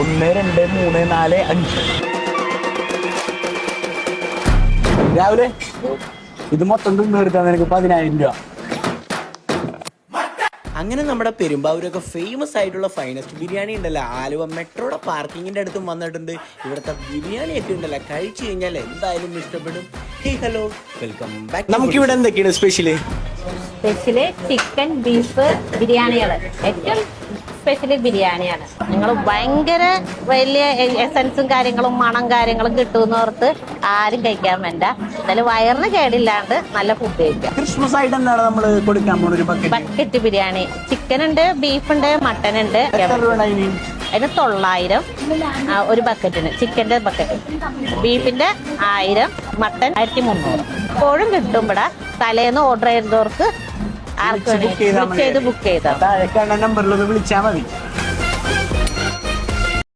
1, 2, 3, 4, 5. രാവിലെ ഇത് മൊത്തം തിന്നെടുത്താൽ നിനക്ക് 10,000 രൂപ. അങ്ങനെ നമ്മുടെ പെരുമ്പാവൂരൊക്കെ ഫേമസ് ആയിട്ടുള്ള ഫൈനസ്റ്റ് ബിരിയാണി ഉണ്ടല്ലോ, ആലുവ മെട്രോയുടെ പാർക്കിങ്ങിന്റെ അടുത്തും വന്നിട്ടുണ്ട്. ഇവിടുത്തെ ബിരിയാണി ഒക്കെ ഉണ്ടല്ലോ, കഴിച്ചു കഴിഞ്ഞാൽ എന്തായാലും ഇഷ്ടപ്പെടും. Hello, welcome back. നമുക്കിവിടെ എന്തൊക്കെയാണ് സ്പെഷ്യല്? ചിക്കൻ, ബീഫ് ബിരിയാണികള് ഏറ്റവും സ്പെഷ്യലി ബിരിയാണിയാണ്. നിങ്ങൾ ഭയങ്കര വലിയ എസൻസും കാര്യങ്ങളും മണം കാര്യങ്ങളും കിട്ടുമെന്നോർത്ത് ആരും കഴിക്കാൻ വേണ്ട. എന്നാലും വയറിന് കേടില്ലാണ്ട് നല്ല ഫുഡ് കഴിക്കാം. ക്രിസ്മസ് ആയിട്ട് എന്താണ് നമ്മൾ കൊടുക്കാൻ പോകുന്ന ഒരു ബക്കറ്റ് ബിരിയാണി. ചിക്കൻ ഉണ്ട്, ബീഫ് ഉണ്ട്, മട്ടൻ ഉണ്ട്. അതിന് 900 ഒരു ബക്കറ്റിന്. ചിക്കൻ്റെ ബക്കറ്റ്, ബീഫിന്റെ 1000, മട്ടൻ 1300. എപ്പോഴും കിട്ടും ഇവിടെ. തലേന്ന് ഓർഡർ ചെയ്തവർക്ക് ആർക്ക് ബുക്ക് ചെയ്താൽ നമ്പറിലൊന്ന് വിളിച്ചാൽ മതി.